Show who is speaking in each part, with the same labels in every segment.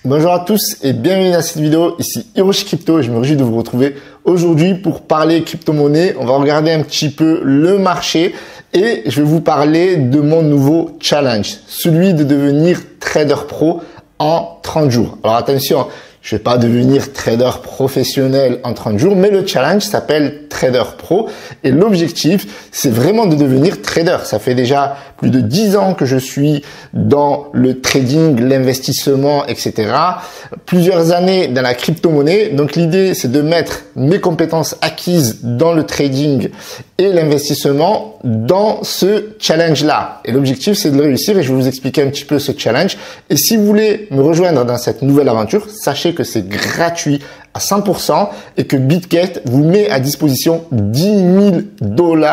Speaker 1: Bonjour à tous et bienvenue dans cette vidéo, ici Hiroshi Crypto et je me réjouis de vous retrouver aujourd'hui pour parler crypto-monnaie. On va regarder un petit peu le marché et je vais vous parler de mon nouveau challenge, celui de devenir trader pro en 30 jours. Alors attention, je ne vais pas devenir trader professionnel en 30 jours, mais le challenge s'appelle Trader Pro et l'objectif, c'est vraiment de devenir trader. Ça fait déjà plus de 10 ans que je suis dans le trading, l'investissement, etc. Plusieurs années dans la crypto-monnaie. Donc l'idée, c'est de mettre mes compétences acquises dans le trading et l'investissement dans ce challenge-là. Et l'objectif, c'est de le réussir et je vais vous expliquer un petit peu ce challenge. Et si vous voulez me rejoindre dans cette nouvelle aventure, sachez que c'est gratuit à 100% et que BitGet vous met à disposition 10 000 $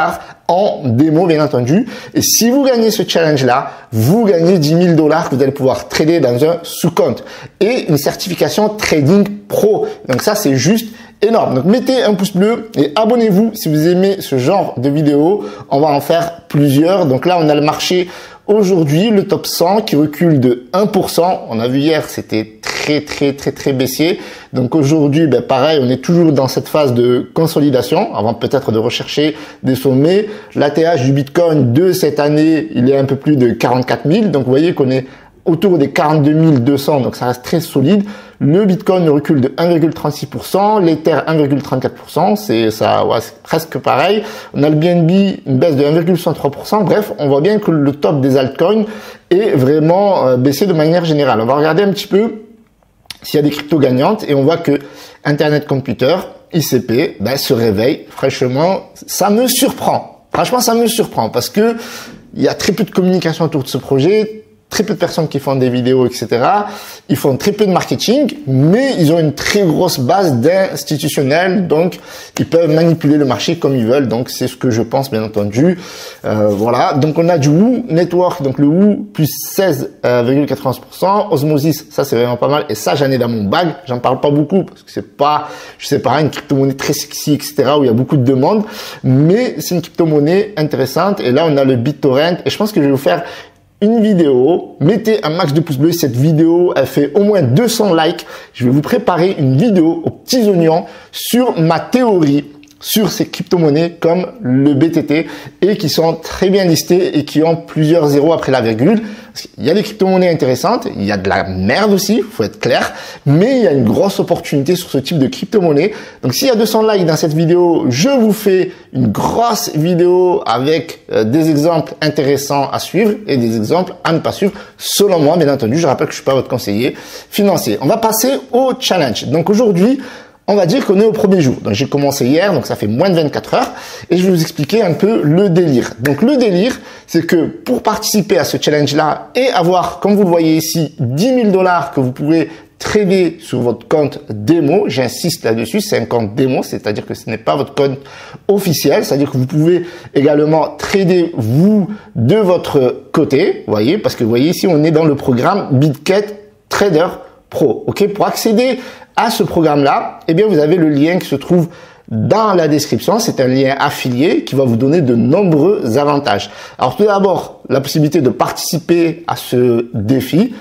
Speaker 1: en démo, bien entendu. Et si vous gagnez ce challenge-là, vous gagnez 10 000 $ que vous allez pouvoir trader dans un sous-compte et une certification Trading Pro. Donc ça, c'est juste énorme. Donc mettez un pouce bleu et abonnez-vous si vous aimez ce genre de vidéos. On va en faire plusieurs. Donc là, on a le marché aujourd'hui, le top 100 qui recule de 1%. On a vu hier, c'était très baissier. Donc aujourd'hui, pareil, on est toujours dans cette phase de consolidation avant peut-être de rechercher des sommets. L'ATH du Bitcoin de cette année, il est un peu plus de 44 000. Donc vous voyez qu'on est autour des 42 200, donc ça reste très solide. Le Bitcoin recule de 1,36%, l'Ether 1,34%, c'est presque pareil. On a le BNB, une baisse de 1,63%. Bref, on voit bien que le top des altcoins est vraiment baissé de manière générale. On va regarder un petit peu s'il y a des cryptos gagnantes et on voit que Internet Computer, ICP, se réveille. Franchement, ça me surprend. Franchement, ça me surprend parce que il y a très peu de communication autour de ce projet. Très peu de personnes qui font des vidéos, etc. Ils font très peu de marketing, mais ils ont une très grosse base d'institutionnels, donc ils peuvent manipuler le marché comme ils veulent. Donc c'est ce que je pense, bien entendu. Voilà. Donc on a du WU Network, donc le WU plus 16,91%. Osmosis, ça c'est vraiment pas mal. Et ça j'en ai dans mon bag. J'en parle pas beaucoup parce que c'est pas, je sais pas, une crypto-monnaie très sexy, etc. où il y a beaucoup de demandes, mais c'est une crypto-monnaie intéressante. Et là on a le BitTorrent et je pense que je vais vous faire une vidéo, mettez un max de pouces bleus. Cette vidéo, elle fait au moins 200 likes. Je vais vous préparer une vidéo aux petits oignons sur ma théorie sur ces crypto-monnaies comme le BTT et qui sont très bien listées et qui ont plusieurs zéros après la virgule. Parce qu'il y a des crypto-monnaies intéressantes, il y a de la merde aussi, faut être clair, mais il y a une grosse opportunité sur ce type de crypto-monnaie. Donc s'il y a 200 likes dans cette vidéo, je vous fais une grosse vidéo avec des exemples intéressants à suivre et des exemples à ne pas suivre, selon moi, bien entendu. Je rappelle que je suis pas votre conseiller financier. On va passer au challenge. Donc aujourd'hui, on va dire qu'on est au premier jour. Donc j'ai commencé hier, donc ça fait moins de 24 heures et je vais vous expliquer un peu le délire. Donc le délire, c'est que pour participer à ce challenge-là et avoir, comme vous le voyez ici, 10 000 $ que vous pouvez trader sur votre compte démo, j'insiste là-dessus, c'est un compte démo, c'est-à-dire que ce n'est pas votre compte officiel, c'est-à-dire que vous pouvez également trader vous de votre côté, vous voyez, parce que vous voyez ici, on est dans le programme BitGet Trader Pro. Ok, pour accéder à ce programme-là, eh bien, vous avez le lien qui se trouve dans la description. C'est un lien affilié qui va vous donner de nombreux avantages. Alors, tout d'abord, la possibilité de participer à ce défi.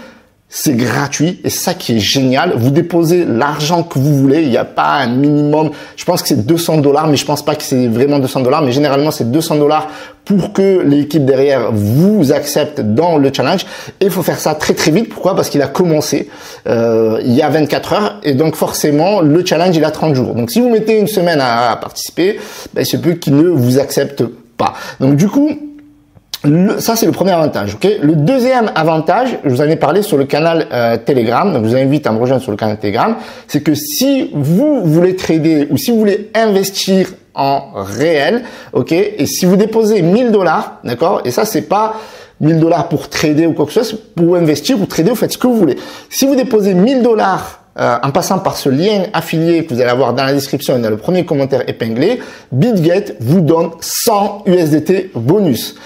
Speaker 1: C'est gratuit et c'est ça qui est génial. Vous déposez l'argent que vous voulez. Il n'y a pas un minimum. Je pense que c'est 200 $, mais je pense pas que c'est vraiment 200 $. Mais généralement, c'est 200 $ pour que l'équipe derrière vous accepte dans le challenge. Et il faut faire ça très vite. Pourquoi? Parce qu'il a commencé il y a 24 heures et donc forcément le challenge il a 30 jours. Donc si vous mettez une semaine à participer, il se peut qu'il ne vous accepte pas. Donc du coup, ça, c'est le premier avantage. Ok. Le deuxième avantage, je vous en ai parlé sur le canal Telegram. Donc, je vous invite à me rejoindre sur le canal Telegram. C'est que si vous voulez trader ou si vous voulez investir en réel, ok, et si vous déposez 1 000 $, d'accord, et ça, c'est pas 1 000 $ pour trader ou quoi que ce soit, c'est pour investir ou trader, vous faites ce que vous voulez. Si vous déposez 1 000 $, en passant par ce lien affilié que vous allez avoir dans la description et dans le premier commentaire épinglé, BitGet vous donne 100 USDT bonus.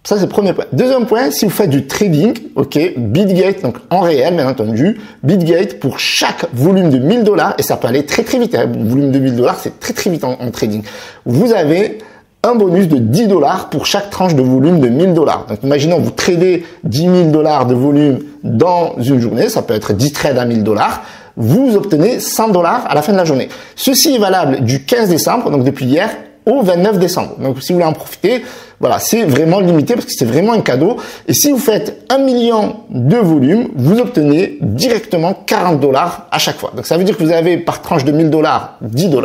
Speaker 1: Ça, c'est le premier point. Deuxième point, si vous faites du trading, ok, BitGet, donc en réel, bien entendu, BitGet, pour chaque volume de 1 000 $, et ça peut aller très vite, hein, volume de 1 000 $, c'est très vite en trading, vous avez un bonus de 10 $ pour chaque tranche de volume de 1000 $. Donc, imaginons, vous tradez 10 000 $ de volume dans une journée, ça peut être 10 trades à 1000 $, vous obtenez 100 $ à la fin de la journée. Ceci est valable du 15 décembre, donc depuis hier, au 29 décembre. Donc, si vous voulez en profiter, voilà, c'est vraiment limité parce que c'est vraiment un cadeau. Et si vous faites 1 million de volume, vous obtenez directement 40 $ à chaque fois. Donc, ça veut dire que vous avez par tranche de 1000 $, 10 $.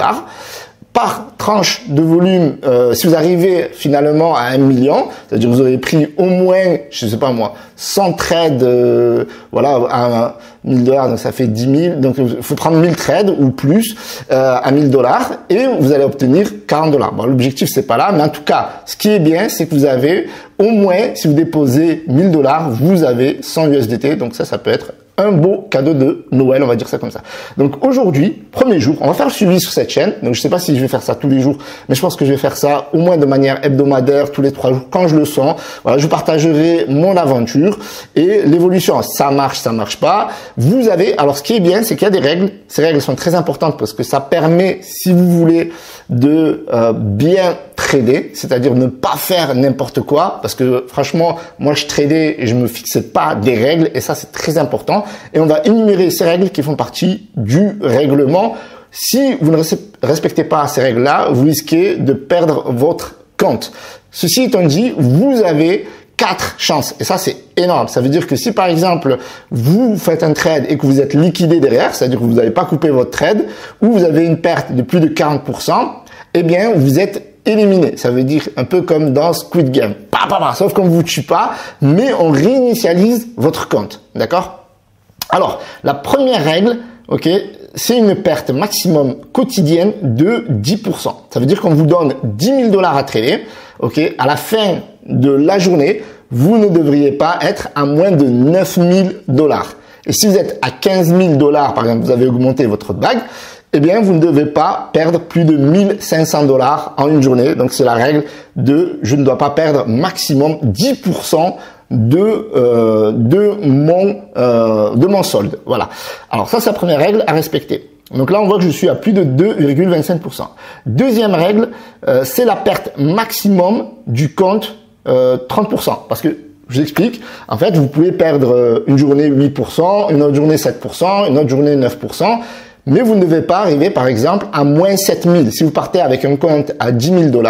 Speaker 1: Par tranche de volume, si vous arrivez finalement à 1 million, c'est-à-dire que vous aurez pris au moins, je sais pas moi, 100 trades, voilà, à 1000 $, donc ça fait 10 000, donc il faut prendre 1000 trades ou plus à 1000 $ et vous allez obtenir 40 $. Bon, l'objectif c'est pas là, mais en tout cas, ce qui est bien, c'est que vous avez au moins, si vous déposez 1000 $, vous avez 100 USDT, donc ça peut être un beau cadeau de Noël, on va dire ça comme ça. Donc aujourd'hui, premier jour, on va faire le suivi sur cette chaîne. Donc je sais pas si je vais faire ça tous les jours, mais je pense que je vais faire ça au moins de manière hebdomadaire, tous les 3 jours, quand je le sens. Voilà, je vous partagerai mon aventure et l'évolution. Ça marche pas. Vous avez, alors ce qui est bien, c'est qu'il y a des règles. Ces règles sont très importantes parce que ça permet, si vous voulez, de bien trader, c'est-à-dire ne pas faire n'importe quoi, parce que franchement, moi je tradais et je me fixais pas des règles et ça c'est très important. Et on va énumérer ces règles qui font partie du règlement. Si vous ne respectez pas ces règles-là, vous risquez de perdre votre compte. Ceci étant dit, vous avez 4 chances. Et ça, c'est énorme. Ça veut dire que si, par exemple, vous faites un trade et que vous êtes liquidé derrière, c'est-à-dire que vous n'avez pas coupé votre trade, ou vous avez une perte de plus de 40%, eh bien, vous êtes éliminé. Ça veut dire un peu comme dans Squid Game. Sauf qu'on ne vous tue pas, mais on réinitialise votre compte. D'accord? Alors, la première règle, ok, c'est une perte maximum quotidienne de 10%. Ça veut dire qu'on vous donne 10 000 $ à trader, ok, à la fin de la journée, vous ne devriez pas être à moins de 9 000 $. Et si vous êtes à 15 000 $, par exemple, vous avez augmenté votre bague, eh bien, vous ne devez pas perdre plus de 1500 $ en une journée. Donc, c'est la règle de je ne dois pas perdre maximum 10% de mon solde. Voilà. Alors ça, c'est la première règle à respecter. Donc là, on voit que je suis à plus de 2,25%. Deuxième règle, c'est la perte maximum du compte 30%. Parce que, je vous explique, en fait, vous pouvez perdre une journée 8%, une autre journée 7%, une autre journée 9%, mais vous ne devez pas arriver, par exemple, à moins 7000. Si vous partez avec un compte à 10 000 $,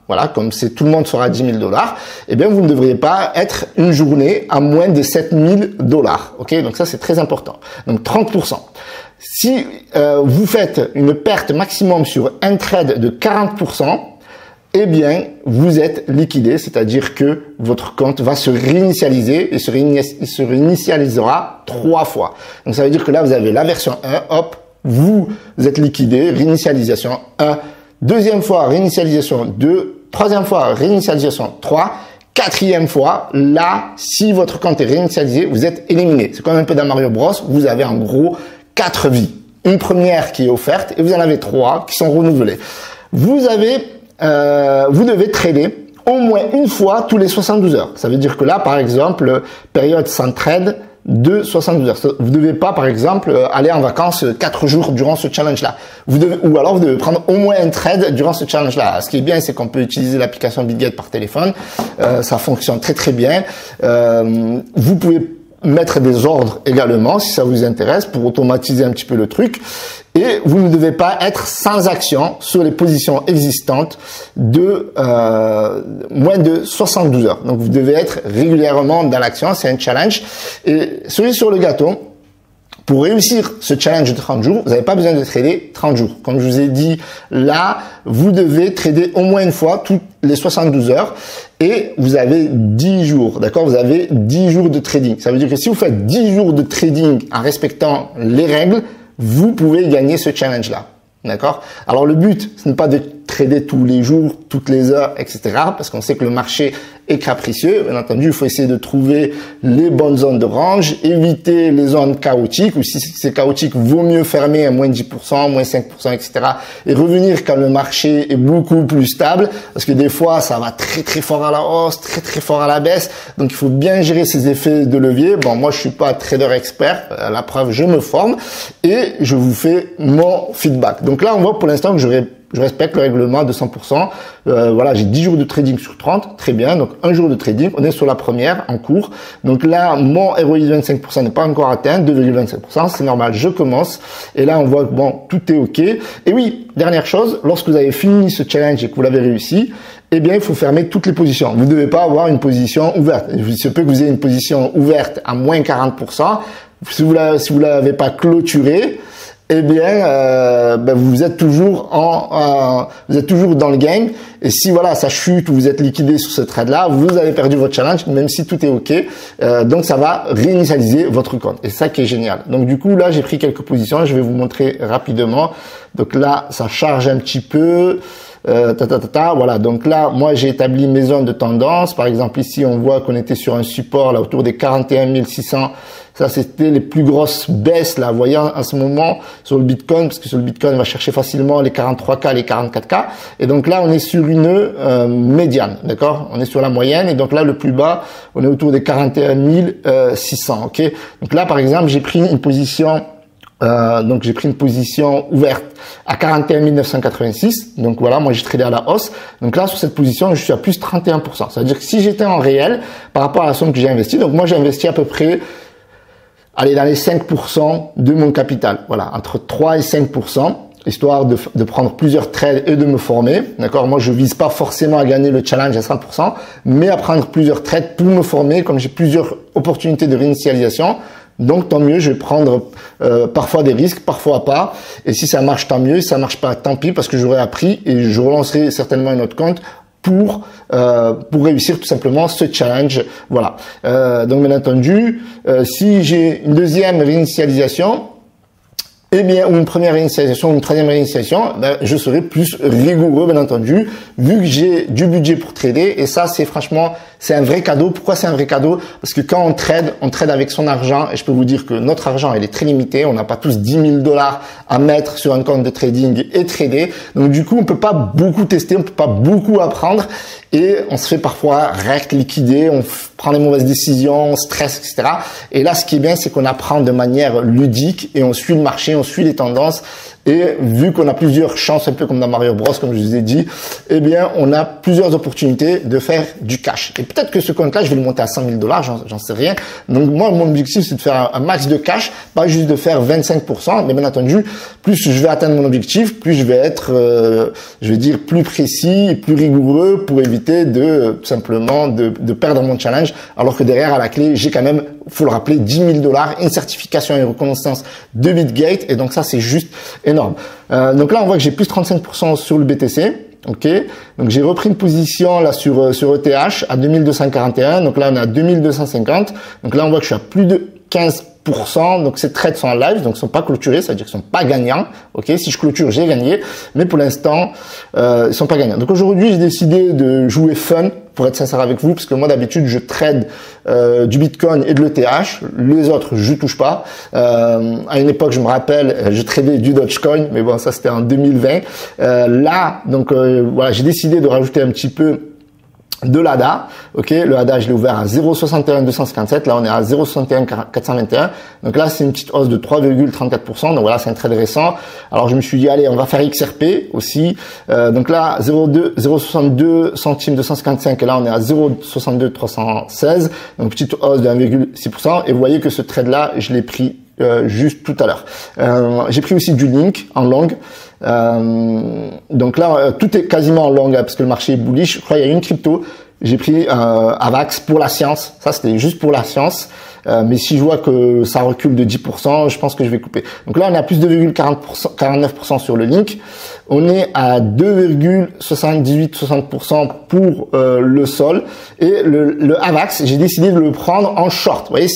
Speaker 1: voilà, comme c'est tout le monde sera à 10 000 $, eh bien, vous ne devriez pas être une journée à moins de 7 000 $. Ok, donc ça, c'est très important. Donc, 30%. Si vous faites une perte maximum sur un trade de 40%, eh bien, vous êtes liquidé, c'est-à-dire que votre compte va se réinitialiser et se réinitialisera 3 fois. Donc, ça veut dire que là, vous avez la version 1, hop, vous êtes liquidé, réinitialisation 1, deuxième fois, réinitialisation 2, troisième fois, réinitialisation 3, quatrième fois, là, si votre compte est réinitialisé, vous êtes éliminé. C'est comme un peu dans Mario Bros, vous avez en gros 4 vies. Une première qui est offerte et vous en avez 3 qui sont renouvelées. Vous devez trader au moins une fois tous les 72 heures. Ça veut dire que là, par exemple, période sans trade de 72 heures. Vous ne devez pas, par exemple, aller en vacances 4 jours durant ce challenge-là. Ou alors, vous devez prendre au moins un trade durant ce challenge-là. Ce qui est bien, c'est qu'on peut utiliser l'application BitGet par téléphone. Ça fonctionne très, très bien. Vous pouvez mettre des ordres également, si ça vous intéresse, pour automatiser un petit peu le truc. Et vous ne devez pas être sans action sur les positions existantes de moins de 72 heures. Donc, vous devez être régulièrement dans l'action. C'est un challenge. Et cerise sur le gâteau, pour réussir ce challenge de 30 jours, vous n'avez pas besoin de trader 30 jours. Comme je vous ai dit, là, vous devez trader au moins une fois toutes les 72 heures et vous avez 10 jours, d'accord? Vous avez 10 jours de trading. Ça veut dire que si vous faites 10 jours de trading en respectant les règles, vous pouvez gagner ce challenge-là. D'accord? Alors, le but, ce n'est pas de trader tous les jours, toutes les heures, etc. Parce qu'on sait que le marché est capricieux. Bien entendu, il faut essayer de trouver les bonnes zones de range, éviter les zones chaotiques, ou si c'est chaotique, vaut mieux fermer à moins 10%, moins 5%, etc. et revenir quand le marché est beaucoup plus stable, parce que des fois, ça va très, très fort à la hausse, très, très fort à la baisse. Donc, il faut bien gérer ces effets de levier. Bon, moi, je suis pas trader expert. À la preuve, je me forme et je vous fais mon feedback. Donc là, on voit pour l'instant que je respecte le règlement de 100%. Voilà, j'ai 10 jours de trading sur 30, très bien. Donc, un jour de trading, on est sur la première, en cours. Donc là, mon ROI 25% n'est pas encore atteint, 2,25%, c'est normal, je commence. Et là, on voit que bon, tout est OK. Et oui, dernière chose, lorsque vous avez fini ce challenge et que vous l'avez réussi, eh bien, il faut fermer toutes les positions. Vous ne devez pas avoir une position ouverte. Il se peut que vous ayez une position ouverte à moins 40%. Si vous l'avez pas clôturée, eh bien, vous êtes toujours vous êtes toujours dans le game. Et si voilà, ça chute ou vous êtes liquidé sur ce trade-là, vous avez perdu votre challenge, même si tout est OK. Donc, ça va réinitialiser votre compte. Et c'est ça qui est génial. Donc, du coup, là, j'ai pris quelques positions. Je vais vous montrer rapidement. Donc là, ça charge un petit peu. Voilà, donc là, moi, j'ai établi mes zones de tendance. Par exemple, ici, on voit qu'on était sur un support là autour des 41 600. Ça, c'était les plus grosses baisses là, vous voyez, en ce moment sur le Bitcoin, parce que sur le Bitcoin, on va chercher facilement les 43K, les 44K. Et donc là, on est sur une médiane, d'accord? On est sur la moyenne. Et donc là, le plus bas, on est autour des 41 600, ok? Donc là, par exemple, j'ai pris une position ouverte à 41 986. Donc voilà, moi j'ai tradé à la hausse. Donc là, sur cette position, je suis à plus 31%. C'est-à-dire que si j'étais en réel, par rapport à la somme que j'ai investie, donc moi j'ai investi à peu près, allez, dans les 5% de mon capital. Voilà, entre 3 et 5%. Histoire de prendre plusieurs trades et de me former. D'accord? Moi, je vise pas forcément à gagner le challenge à 100%, mais à prendre plusieurs trades pour me former, comme j'ai plusieurs opportunités de réinitialisation. Donc, tant mieux, je vais prendre parfois des risques, parfois pas. Et si ça marche, tant mieux. Si ça marche pas, tant pis, parce que j'aurai appris et je relancerai certainement un autre compte pour réussir tout simplement ce challenge. Voilà. Donc, bien entendu, si j'ai une deuxième réinitialisation, eh bien, ou une première réinitialisation, ou une troisième réinitialisation, je serai plus rigoureux, bien entendu, vu que j'ai du budget pour trader. Et ça, c'est franchement, c'est un vrai cadeau. Pourquoi c'est un vrai cadeau? Parce que quand on trade avec son argent, et je peux vous dire que notre argent, il est très limité. On n'a pas tous 10 000 $ à mettre sur un compte de trading et trader. Donc, du coup, on peut pas beaucoup tester, on peut pas beaucoup apprendre. Et on se fait parfois liquider, on prend les mauvaises décisions, on stresse, etc. Et là, ce qui est bien, c'est qu'on apprend de manière ludique et on suit le marché, on suit les tendances. Et vu qu'on a plusieurs chances, un peu comme dans Mario Bros, comme je vous ai dit, eh bien, on a plusieurs opportunités de faire du cash. Et peut-être que ce compte-là, je vais le monter à 100 000 $, j'en sais rien. Donc, moi, mon objectif, c'est de faire un max de cash, pas juste de faire 25%. Mais bien entendu, plus je vais atteindre mon objectif, plus je vais être, je vais dire, plus précis et plus rigoureux pour éviter tout simplement de perdre mon challenge. Alors que derrière, à la clé, j'ai quand même, faut le rappeler, 10 000 $, une certification et une reconnaissance de BitGate. Et donc, ça, c'est juste énorme. Donc là, on voit que j'ai plus 35% sur le BTC. Ok. Donc, j'ai repris une position là sur ETH à 2241. Donc là, on est à 2250. Donc là, on voit que je suis à plus de 15%. Donc, ces trades sont en live, donc ils sont pas clôturés, c'est-à-dire qu'ils sont pas gagnants. Ok. Si je clôture, j'ai gagné. Mais pour l'instant, ils sont pas gagnants. Donc aujourd'hui, j'ai décidé de jouer fun, pour être sincère avec vous, parce que moi d'habitude je trade du Bitcoin et de l'ETH, les autres je touche pas. À une époque, je me rappelle, je tradais du Dogecoin, mais bon, ça c'était en 2020. Là, donc voilà, j'ai décidé de rajouter un petit peu de l'ADA, ok, le ADA je l'ai ouvert à 0,61 257, là on est à 0,61 421, donc là c'est une petite hausse de 3,34%, donc voilà, c'est un trade récent. Alors je me suis dit allez, on va faire XRP aussi, donc là 0,62 centimes 255 et là on est à 0,62 316, donc petite hausse de 1,6%, et vous voyez que ce trade là je l'ai pris juste tout à l'heure. J'ai pris aussi du Link en long. Donc là, tout est quasiment en long parce que le marché est bullish. Je crois qu'il y a une crypto. J'ai pris Avax pour la science. Ça, c'était juste pour la science. Mais si je vois que ça recule de 10%, je pense que je vais couper. Donc là, on est à plus de 2,49% sur le Link. On est à 2,78-60% pour le Sol. Et le Avax, j'ai décidé de le prendre en short. Vous voyez,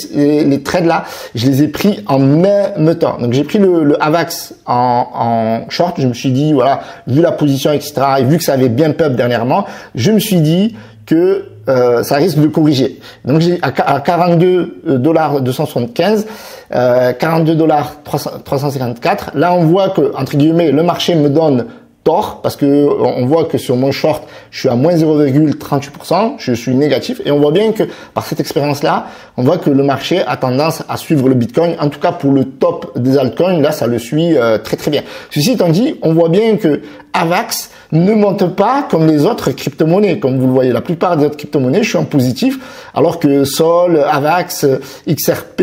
Speaker 1: les trades là, je les ai pris en même temps. Donc j'ai pris le Avax en short. Je me suis dit, voilà, vu la position, etc., et vu que ça avait bien pump dernièrement, je me suis dit que ça risque de corriger. Donc j'ai à 42 $ 275, 42 $ 354. Là on voit que entre guillemets le marché me donne tort parce que on voit que sur mon short, je suis à moins 0,38%, je suis négatif et on voit bien que par cette expérience-là, on voit que le marché a tendance à suivre le Bitcoin. En tout cas, pour le top des altcoins, là, ça le suit très très bien. Ceci étant dit, on voit bien que AVAX ne monte pas comme les autres crypto-monnaies. Comme vous le voyez, la plupart des autres crypto-monnaies, je suis en positif, alors que Sol, AVAX, XRP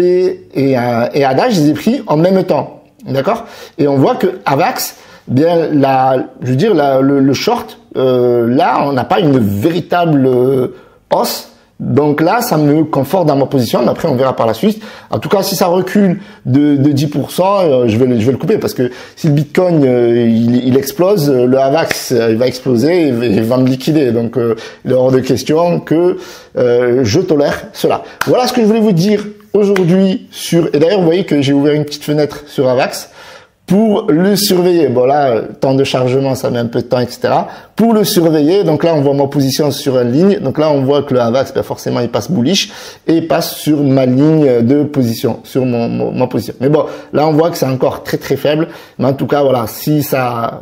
Speaker 1: et ADA, je les ai pris en même temps. D'accord? Et on voit que AVAX, bien, le short, là, on n'a pas une véritable hausse. Donc là, ça me conforte dans ma position. Mais après, on verra par la suite. En tout cas, si ça recule de 10%, je vais le couper parce que si le Bitcoin il explose, le AVAX il va exploser et il va me liquider. Donc il est hors de question que je tolère cela. Voilà ce que je voulais vous dire aujourd'hui sur. Et d'ailleurs, vous voyez que j'ai ouvert une petite fenêtre sur AVAX pour le surveiller. Bon là, temps de chargement, ça met un peu de temps, etc. Pour le surveiller, donc là, on voit ma position sur une ligne. Donc là, on voit que le AVAX, ben forcément, il passe bullish et il passe sur ma ligne de position, sur ma position. Mais bon, là, on voit que c'est encore très très faible. Mais en tout cas, voilà, si ça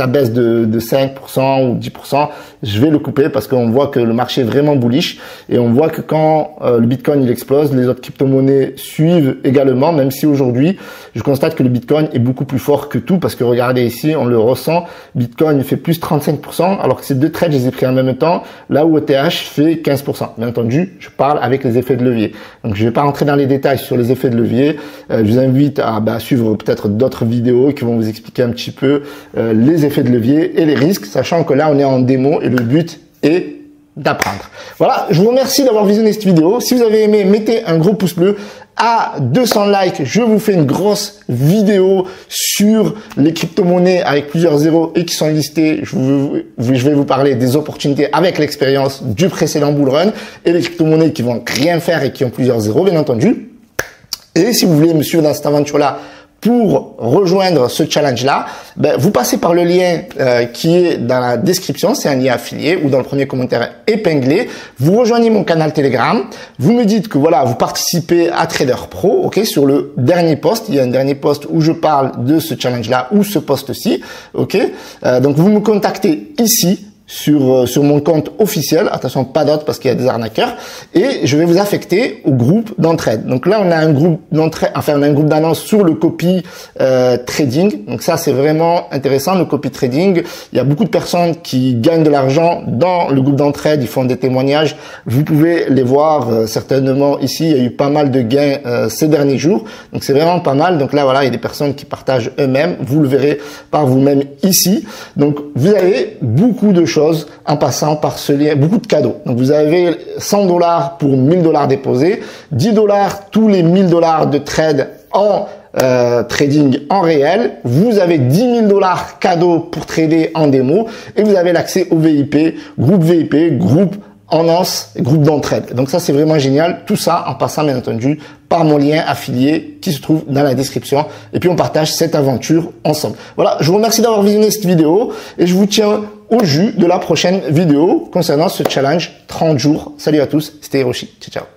Speaker 1: baisse de 5% ou 10%, je vais le couper parce qu'on voit que le marché est vraiment bullish et on voit que quand le Bitcoin il explose, les autres crypto-monnaies suivent également. Même si aujourd'hui, je constate que le Bitcoin est beaucoup plus fort que tout parce que regardez ici, on le ressent. Bitcoin fait plus 35%, alors que ces deux trades, je les ai pris en même temps, là où ETH fait 15%. Bien entendu, je parle avec les effets de levier. Donc, je ne vais pas rentrer dans les détails sur les effets de levier. Je vous invite à suivre peut-être d'autres vidéos qui vont vous expliquer un petit peu les effets de levier et les risques, sachant que là, on est en démo et le but est d'apprendre. Voilà, je vous remercie d'avoir visionné cette vidéo. Si vous avez aimé, mettez un gros pouce bleu. À 200 likes, je vous fais une grosse vidéo sur les crypto-monnaies avec plusieurs zéros et qui sont listés. Je vais vous parler des opportunités avec l'expérience du précédent bull run et les crypto-monnaies qui vont rien faire et qui ont plusieurs zéros, bien entendu. Et si vous voulez me suivre dans cette aventure-là, pour rejoindre ce challenge-là, vous passez par le lien qui est dans la description, c'est un lien affilié ou dans le premier commentaire épinglé. Vous rejoignez mon canal Telegram, vous me dites que voilà, vous participez à Trader Pro, ok, sur le dernier post. Il y a un dernier post où je parle de ce challenge-là ou ce post-ci, ok. Donc vous me contactez ici. Sur mon compte officiel, attention pas d'autres parce qu'il y a des arnaqueurs, et je vais vous affecter au groupe d'entraide. Donc là on a un groupe d'entraide, enfin on a un groupe d'annonce sur le copy trading. Donc ça c'est vraiment intéressant, le copy trading. Il y a beaucoup de personnes qui gagnent de l'argent dans le groupe d'entraide, ils font des témoignages. Vous pouvez les voir certainement ici. Il y a eu pas mal de gains ces derniers jours, donc c'est vraiment pas mal. Donc là voilà, il y a des personnes qui partagent eux-mêmes. Vous le verrez par vous-même ici. Donc vous avez beaucoup de choses en passant par ce lien, beaucoup de cadeaux. Donc vous avez 100 $ pour 1000 $ déposés, 10 $ tous les 1000 $ de trade en trading en réel. Vous avez 10 000 $ cadeaux pour trader en démo et vous avez l'accès au VIP, groupe annonce, groupe d'entraide. Donc ça c'est vraiment génial. Tout ça en passant bien entendu par mon lien affilié qui se trouve dans la description. Et puis on partage cette aventure ensemble. Voilà, je vous remercie d'avoir visionné cette vidéo et je vous tiens au jus de la prochaine vidéo concernant ce challenge 30 jours. Salut à tous, c'était Hiroshi. Ciao, ciao.